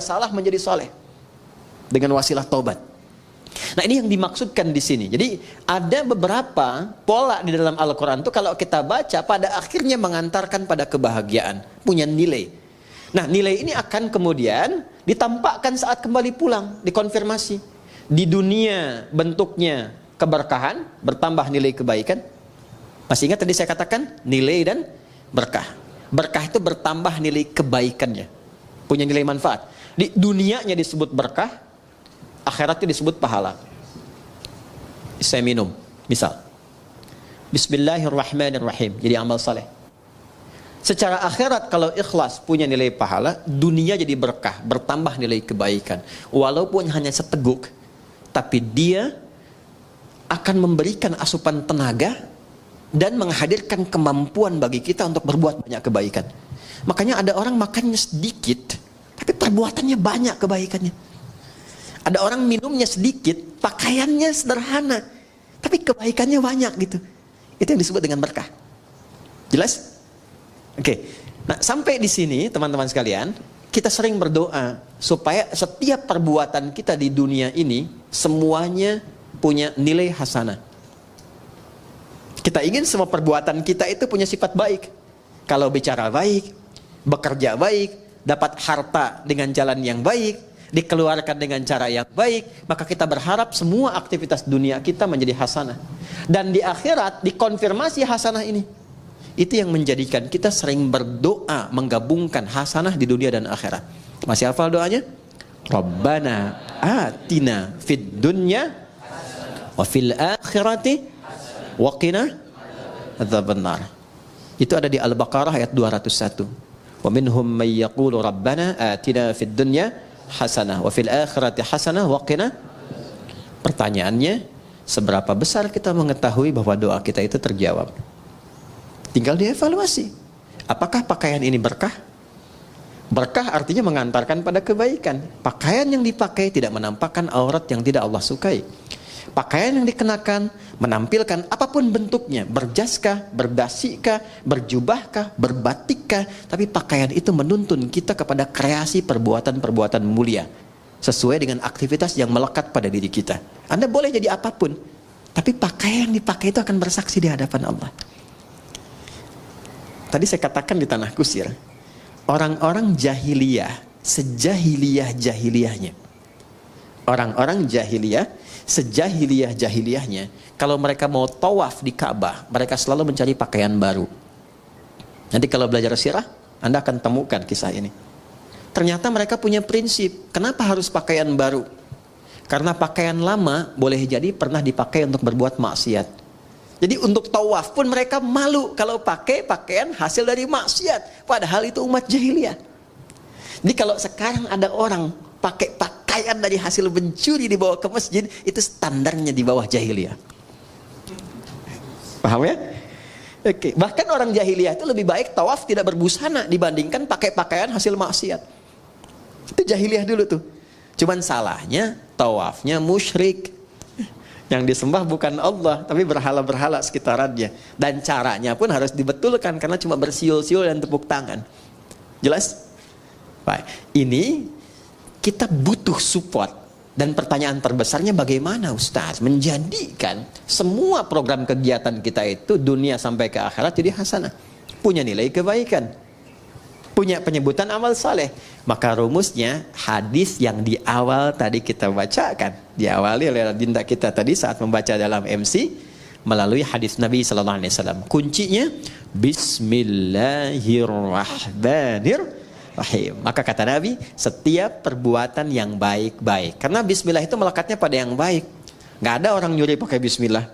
salah menjadi soleh dengan wasilah taubat. Nah, ini yang dimaksudkan di sini. Jadi ada beberapa pola di dalam Al-Quran itu kalau kita baca pada akhirnya mengantarkan pada kebahagiaan, punya nilai. Nah, nilai ini akan kemudian ditampakkan saat kembali pulang, dikonfirmasi. Di dunia bentuknya keberkahan, bertambah nilai kebaikan. Masih ingat tadi saya katakan nilai dan berkah. Berkah itu bertambah nilai kebaikannya, punya nilai manfaat. Di dunianya disebut berkah, akhiratnya disebut pahala. Saya minum, misal Bismillahirrahmanirrahim, jadi amal saleh. Secara akhirat kalau ikhlas punya nilai pahala, dunia jadi berkah, bertambah nilai kebaikan. Walaupun hanya seteguk, tapi dia akan memberikan asupan tenaga dan menghadirkan kemampuan bagi kita untuk berbuat banyak kebaikan. Makanya ada orang makannya sedikit, tapi perbuatannya banyak kebaikannya. Ada orang minumnya sedikit, pakaiannya sederhana, tapi kebaikannya banyak gitu. Itu yang disebut dengan berkah. Jelas? Oke. Nah, sampai di sini teman-teman sekalian, kita sering berdoa supaya setiap perbuatan kita di dunia ini semuanya punya nilai hasanah. Kita ingin semua perbuatan kita itu punya sifat baik. Kalau bicara baik, bekerja baik, dapat harta dengan jalan yang baik, dikeluarkan dengan cara yang baik, maka kita berharap semua aktivitas dunia kita menjadi hasanah. Dan di akhirat dikonfirmasi hasanah ini. Itu yang menjadikan kita sering berdoa menggabungkan hasanah di dunia dan akhirat. Masih hafal doanya? Rabbana atina fid dunya wa fil akhirati waqina adzabannar. Itu ada di Al-Baqarah ayat 201. Wa minhum may yaqulu rabbana atina fid dunya hasanah wa fil akhirati hasanah waqina. Pertanyaannya, seberapa besar kita mengetahui bahwa doa kita itu terjawab? Tinggal dievaluasi. Apakah pakaian ini berkah? Berkah artinya mengantarkan pada kebaikan. Pakaian yang dipakai tidak menampakkan aurat yang tidak Allah sukai. Pakaian yang dikenakan menampilkan apapun bentuknya, berjaskah, berdasikah, berjubahkah, berbatikkah, tapi pakaian itu menuntun kita kepada kreasi perbuatan-perbuatan mulia sesuai dengan aktivitas yang melekat pada diri kita. Anda boleh jadi apapun, tapi pakaian yang dipakai itu akan bersaksi di hadapan Allah. Tadi saya katakan di Tanah Kusir, orang-orang jahiliyah, sejahiliyah-jahiliyahnya, orang-orang jahiliyah, sejahiliyah-jahiliyahnya, kalau mereka mau tawaf di Ka'bah, mereka selalu mencari pakaian baru. Nanti kalau belajar sirah, Anda akan temukan kisah ini. Ternyata mereka punya prinsip, kenapa harus pakaian baru? Karena pakaian lama boleh jadi pernah dipakai untuk berbuat maksiat. Jadi untuk tawaf pun mereka malu kalau pakai pakaian hasil dari maksiat. Padahal itu umat jahiliyah. Jadi kalau sekarang ada orang pakai pakaian dari hasil mencuri dibawa ke masjid, itu standarnya di bawah jahiliyah. Paham ya? Oke. Bahkan orang jahiliyah itu lebih baik tawaf tidak berbusana dibandingkan pakai pakaian hasil maksiat. Itu jahiliyah dulu tuh. Cuman salahnya tawafnya musyrik. Yang disembah bukan Allah, tapi berhala-berhala sekitarannya. Dan caranya pun harus dibetulkan, karena cuma bersiul-siul dan tepuk tangan. Jelas? Baik. Ini kita butuh support. Dan pertanyaan terbesarnya bagaimana Ustaz menjadikan semua program kegiatan kita itu dunia sampai ke akhirat jadi hasanah, punya nilai kebaikan, punya penyebutan amal saleh. Maka rumusnya hadis yang di awal tadi kita bacakan, diawali oleh dinda kita tadi saat membaca dalam MC melalui hadis Nabi sallallahu alaihi wasallam. Kuncinya Bismillahirrahmanirrahim. Maka kata Nabi, setiap perbuatan yang baik-baik. Karena bismillah itu melekatnya pada yang baik. Nggak ada orang nyuri pakai bismillah.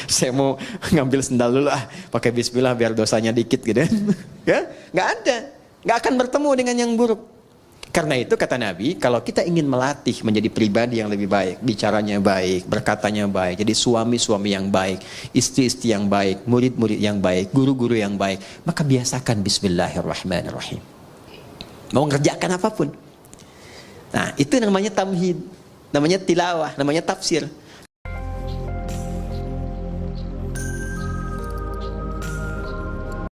Saya mau ngambil sendal dulu pakai bismillah biar dosanya dikit gitu. Ya, nggak ada. Nggak akan bertemu dengan yang buruk. Karena itu kata Nabi, kalau kita ingin melatih menjadi pribadi yang lebih baik, bicaranya baik, berkatanya baik, jadi suami-suami yang baik, istri-istri yang baik, murid-murid yang baik, guru-guru yang baik, maka biasakan Bismillahirrahmanirrahim. Mau ngerjakan apapun. Nah, itu namanya tamhid, namanya tilawah, namanya tafsir.